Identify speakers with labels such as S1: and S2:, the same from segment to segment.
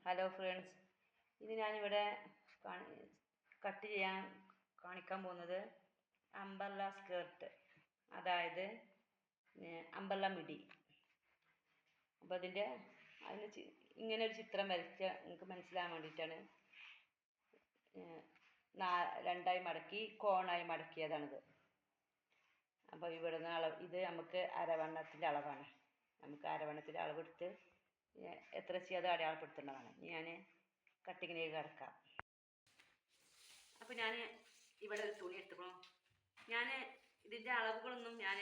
S1: Hello friends, ഇത് ഞാനിവിടെ cut ചെയ്യാൻ കാണിക്കാൻ പോകുന്നത് അംബർല സ്കേർട്ട്, അതായത് അംബർല മിഡി. അപ്പോൾ അതിന് ഇങ്ങനെ ഒരു ചിത്രം വരച്ച് നിങ്ങൾക്ക് മനസ്സിലാകാൻ വേണ്ടിയിട്ടാണ് രണ്ടായി മടക്കി കോണായി മടക്കിയതാണിത്. അപ്പോൾ ഇവിടുന്ന് ഇത് നമുക്ക് അരവണ്ണത്തിൻ്റെ അളവാണ്. നമുക്ക് അരവണ്ണത്തിൻ്റെ അളവെടുത്ത് എത്ര ചെയ്യാതെ അടയാളപ്പെടുത്തേണ്ടതാണ്. ഞാൻ കട്ടിങ്ങിലേക്ക് കിടക്കാം. അപ്പോൾ ഞാൻ ഇവിടെ ഒരു തുണി എടുത്തുക്കണം. ഞാൻ ഇതിൻ്റെ അളവുകളൊന്നും ഞാൻ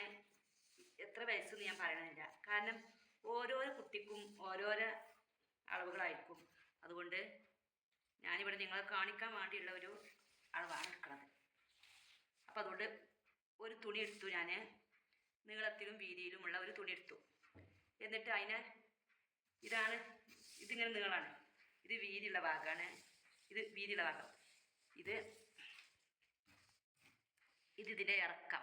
S1: എത്ര വയസ്സെന്ന് ഞാൻ പറയണമെന്നില്ല, കാരണം ഓരോരോ കുട്ടിക്കും ഓരോരോ അളവുകളായിരിക്കും. അതുകൊണ്ട് ഞാനിവിടെ നിങ്ങളെ കാണിക്കാൻ വേണ്ടിയുള്ള ഒരു അളവാണ് എടുക്കുന്നത്. അപ്പോൾ അതുകൊണ്ട് ഒരു തുണി എടുത്തു, ഞാൻ നീളത്തിലും വീതിയിലുമുള്ള ഒരു തുണി എടുത്തു. എന്നിട്ട് ഇതിങ്ങനെ നീളമാണ്, ഇത് വീതിയുള്ള ഭാഗമാണ്, ഇത് വീതിയുള്ള ഭാഗം, ഇതിൻ്റെ ഇറക്കം,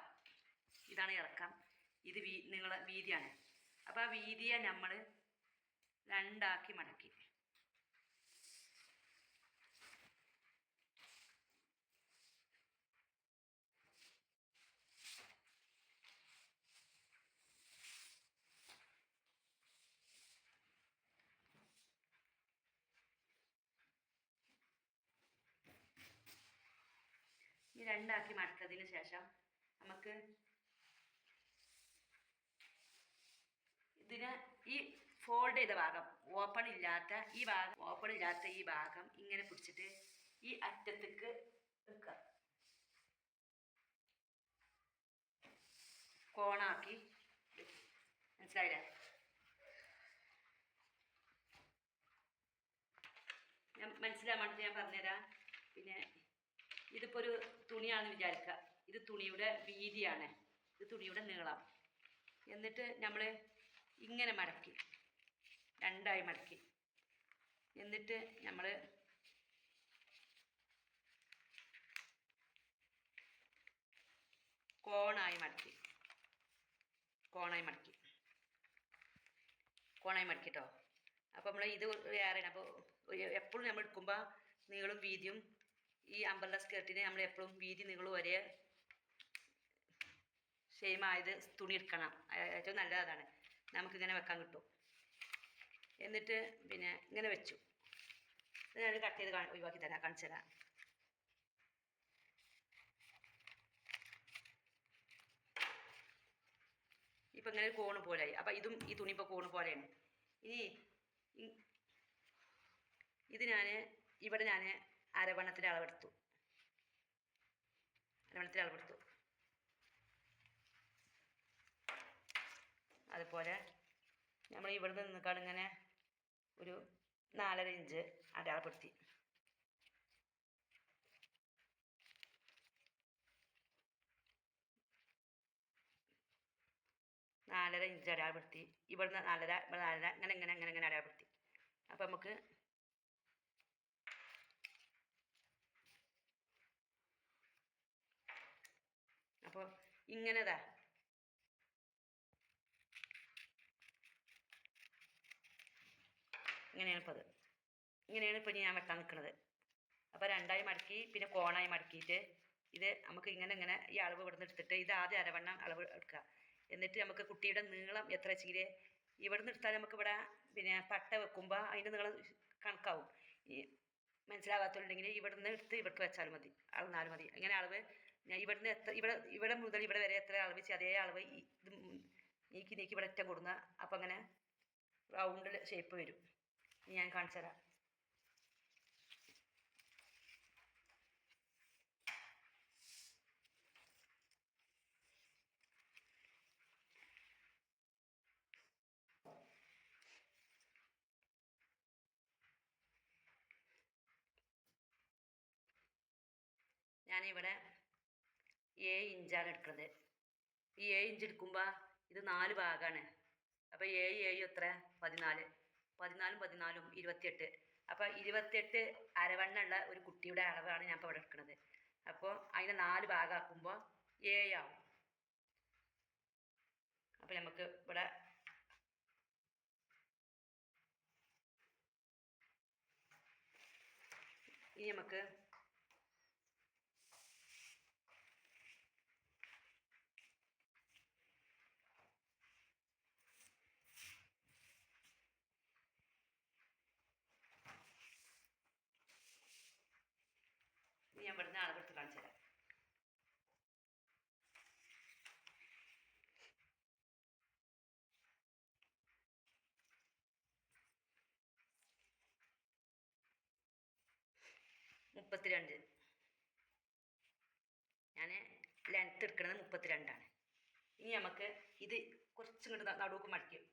S1: ഇതാണ് ഇറക്കം, ഇത് വീതിയാണ്. അപ്പോൾ ആ വീതിയെ നമ്മൾ രണ്ടാക്കി മടക്കി ഈ രണ്ടാക്കി മടക്കിയതിന് ശേഷം നമുക്ക് ഇതിന് ഈ ഫോൾഡ് ചെയ്ത ഭാഗം, ഓപ്പൺ ഇല്ലാത്ത ഈ ഭാഗം ഇങ്ങനെ പിടിച്ചിട്ട് ഈ അറ്റത്തേക്ക് വെക്കുക, കോണാക്കി. മനസ്സിലായില്ലേ? ഞാൻ മനസ്സിലാൻ വേണ്ടിയിട്ട് ഞാൻ പറഞ്ഞുതരാം. പിന്നെ ഇതിപ്പോൾ ഒരു തുണിയാണെന്ന് വിചാരിക്കുക, ഇത് തുണിയുടെ വീതിയാണ്, ഇത് തുണിയുടെ നീളം. എന്നിട്ട് നമ്മൾ ഇങ്ങനെ മടക്കി രണ്ടായി മടക്കി, എന്നിട്ട് നമ്മൾ കോണായി മടക്കിട്ടോ. അപ്പോൾ നമ്മൾ ഇത് വേറെയാണ്. അപ്പോൾ എപ്പോഴും നമ്മൾ എടുക്കുമ്പോൾ നീളും വീതിയും ഈ അംബർല സ്കേർട്ടിന് നമ്മൾ എപ്പോഴും വീതി നീളും ഒരേ സെയിം ആയത് തുണി എടുക്കണം. ഏറ്റവും നല്ലത് അതാണ്, നമുക്കിങ്ങനെ വെക്കാൻ കിട്ടും. എന്നിട്ട് പിന്നെ ഇങ്ങനെ വെച്ചു. ഞാൻ കട്ട് ചെയ്ത് ഒഴിവാക്കി തരാം, കാണിച്ചു തരാം. ഇപ്പം ഇങ്ങനെ ഒരു കോണ് പോലെയായി. അപ്പം ഇതും ഈ തുണി ഇപ്പോൾ കോണ് പോലെയാണ്. ഇനി ഇത് ഇവിടെ ഞാൻ അരവണ്ണത്തിൻ്റെ അളവെടുത്തു. അതുപോലെ നമ്മൾ ഇവിടുന്ന് നിൽക്കാണ് ഇങ്ങനെ ഒരു 4.5 ഇഞ്ച് അടയാളപ്പെടുത്തി. ഇവിടുന്ന് 4.5 ഇങ്ങനെ അടയാളപ്പെടുത്തി. അപ്പം നമുക്ക് അപ്പോൾ ഇങ്ങനെതാ ഇങ്ങനെയാണ് ഇപ്പം ഞാൻ വെക്കാൻ നിൽക്കുന്നത്. അപ്പോൾ രണ്ടായി മടക്കി പിന്നെ കോണായി മടക്കിയിട്ട് ഇത് നമുക്ക് ഇങ്ങനെ ഈ അളവ് ഇവിടെ നിന്ന് എടുത്തിട്ട് ഇത് ആദ്യം അരവണ്ണം അളവ് എടുക്കുക. എന്നിട്ട് നമുക്ക് കുട്ടിയുടെ നീളം എത്ര വെച്ചെങ്കിൽ ഇവിടെ നിന്ന് എടുത്താൽ നമുക്കിവിടെ പിന്നെ പട്ട വെക്കുമ്പോൾ അതിൻ്റെ നീളം കണക്കാവും. ഈ മനസ്സിലാകാത്തുണ്ടെങ്കിൽ ഇവിടെ നിന്ന് എടുത്ത് ഇവിടേക്ക് വെച്ചാൽ മതി, അളന്നാലും മതി. അങ്ങനെ അളവ് ഞാൻ ഇവിടുന്ന് ഇവിടെ മുതൽ ഇവിടെ വരെ എത്ര അളവ് വെച്ച് അതേ അളവ് ഇത് നീക്കി ഇവിടെ ഒറ്റ കൊടുന്ന അപ്പം അങ്ങനെ റൗണ്ട് ഷേപ്പ് വരും. ഞാൻ കാണിച്ചു തരാം. ഞാനിവിടെ 7 ഇഞ്ചാണ് എടുക്കുന്നത്. ഈ 7 ഇഞ്ച് എടുക്കുമ്പോൾ ഇത് 4 ഭാഗമാണ്. അപ്പോൾ 7 എത്ര 14, 14 28. അപ്പോൾ 28 അരവണ്ണുള്ള ഒരു കുട്ടിയുടെ അളവാണ് ഞാൻ ഇപ്പോൾ ഇവിടെ എടുക്കുന്നത്. അപ്പോൾ അതിനെ 4 ഭാഗമാക്കുമ്പോൾ 7 ആവും. അപ്പോൾ നമുക്ക് ഇവിടെ ഇനി നമുക്ക് ഞാൻ ഇവിടുന്ന് അളവെടുത്ത് കാണിച്ചു തരാം. മുപ്പത്തിരണ്ട്. ഞാൻ ലെങ്ത്ത് എടുക്കുന്നത് 32ആണ്. ഇനി നമുക്ക് ഇത് കുറച്ചും കൂടി നടുവൊക്കെ മടിക്കും.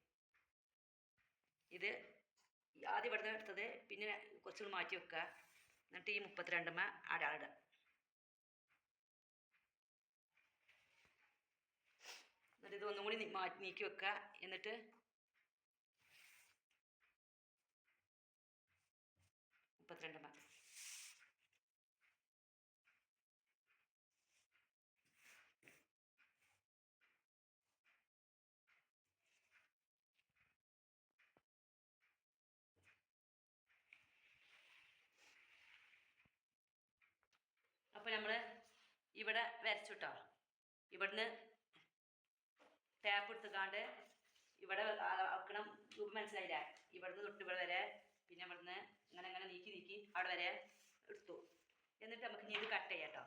S1: ഇത് ആദ്യം ഇവിടുന്ന് എടുത്തത് പിന്നെ കുറച്ചുകൂടി മാറ്റി വെക്കുക. എന്നിട്ട് ഈ 32 അടാടുക. എന്നിട്ട് ഇത് ഒന്നും കൂടി നീക്കി വെക്കുക. എന്നിട്ട് 32 അപ്പോൾ നമ്മൾ ഇവിടെ വരച്ചു കേട്ടോ. ഇവിടുന്ന് ടാപ്പ് എടുത്തുകാണ്ട് ഇവിടെ ആക്കണം. രൂപ മനസ്സിലായില്ല. ഇവിടുന്ന് തൊട്ട് ഇവിടെ വരെ, പിന്നെ ഇവിടുന്ന് ഇങ്ങനെ ഇങ്ങനെ നീക്കി അവിടെ വരെ എടുത്തു. എന്നിട്ട് നമുക്ക് ഇനി ഇത് കട്ട് ചെയ്യാം കേട്ടോ.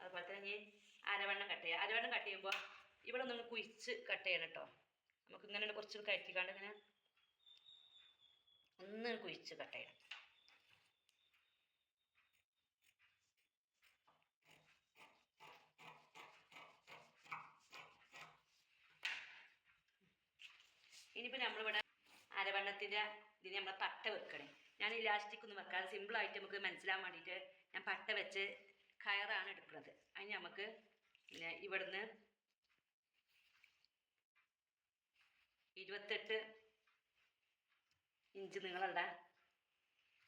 S1: അതുപോലെ തന്നെ ഇനി അരവണ്ണം കട്ട് ചെയ്യുക. അരവണ്ണം കട്ട് ചെയ്യുമ്പോൾ ഇവിടെ ഒന്ന് കുഴിച്ച് കട്ട് ചെയ്യണം കേട്ടോ. നമുക്ക് ഇങ്ങനെ കുറച്ച് കയറ്റിക്കാണ്ട് ഇങ്ങനെ ഒന്ന് കുഴിച്ച് കട്ട് ചെയ്യണം. ഇനിയിപ്പോൾ നമ്മളിവിടെ അരവണ്ണത്തിൻ്റെ ഇതിന് നമ്മൾ പട്ട വെക്കണേ. ഞാൻ ഇലാസ്റ്റിക് ഒന്നും വെക്കാതെ സിമ്പിളായിട്ട് നമുക്ക് മനസ്സിലാൻ വേണ്ടിയിട്ട് ഞാൻ പട്ട വെച്ച് കയറാണ് എടുക്കുന്നത്. അതിന് നമുക്ക് പിന്നെ ഇവിടുന്ന് 28 ഇഞ്ച് നീളമുള്ള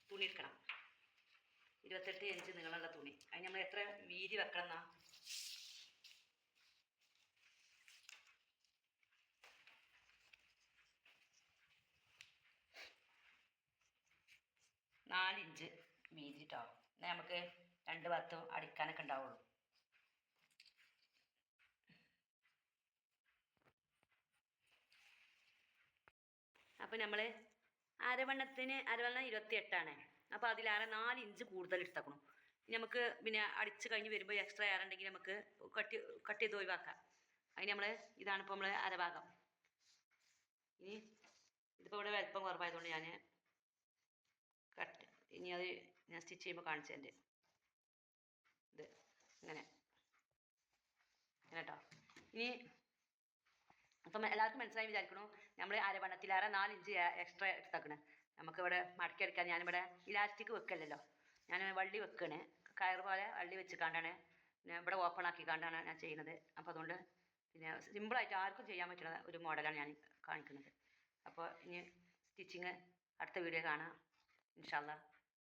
S1: തുണി എടുക്കണം. 28 ഇഞ്ച് നീളമുള്ള തുണി. അതിന് നമ്മൾ എത്ര വീതി വെക്കണം എന്നാ, 4 ഇഞ്ച് വീതി കേട്ടോ. എന്നാൽ നമുക്ക് 2 ഭാഗത്തും അടിക്കാനൊക്കെ ഉണ്ടാവുള്ളൂ. അപ്പോൾ നമ്മൾ അരവണ്ണം 28ആണ്. അപ്പോൾ അതിലേറെ 4 ഇഞ്ച് കൂടുതൽ എടുത്തേക്കണം. നമുക്ക് പിന്നെ അടിച്ച് കഴിഞ്ഞ് വരുമ്പോൾ എക്സ്ട്രാ ഏറെ ഉണ്ടെങ്കിൽ നമുക്ക് കട്ട് ചെയ്ത് ഒഴിവാക്കാം. അതിന് നമ്മൾ ഇതാണിപ്പോൾ നമ്മൾ അരഭാഗം. ഇനി ഇതിപ്പോൾ ഇവിടെ വലിപ്പം കുറവായതുകൊണ്ട് ഞാൻ ഇനി അത് ഞാൻ സ്റ്റിച്ച് ചെയ്യുമ്പോൾ കാണിച്ചതിൻ്റെ ഇത് ഇങ്ങനെ കേട്ടോ. ഇനി അപ്പം എല്ലാവർക്കും മനസ്സിലായി വിചാരിക്കണു. നമ്മൾ അരവണ്ണത്തിലേറെ 4 ഇഞ്ച് എക്സ്ട്രാ എടുത്തേക്കണേ. നമുക്കിവിടെ മടക്കി എടുക്കാൻ ഞാനിവിടെ ഇലാസ്റ്റിക് വെക്കല്ലോ, ഞാൻ വള്ളി വെക്കണേ. കയർ പോലെ വള്ളി വെച്ചിക്കാണ്ടാണ് ഞാൻ ഇവിടെ ഓപ്പൺ ആക്കിക്കാണ്ടാണ് ഞാൻ ചെയ്യുന്നത്. അപ്പോൾ അതുകൊണ്ട് പിന്നെ സിമ്പിളായിട്ട് ആർക്കും ചെയ്യാൻ പറ്റുന്ന ഒരു മോഡലാണ് ഞാൻ കാണിക്കുന്നത്. അപ്പോൾ ഇനി സ്റ്റിച്ചിങ് അടുത്ത വീഡിയോ കാണാം ഇൻഷാ അല്ലാഹ്.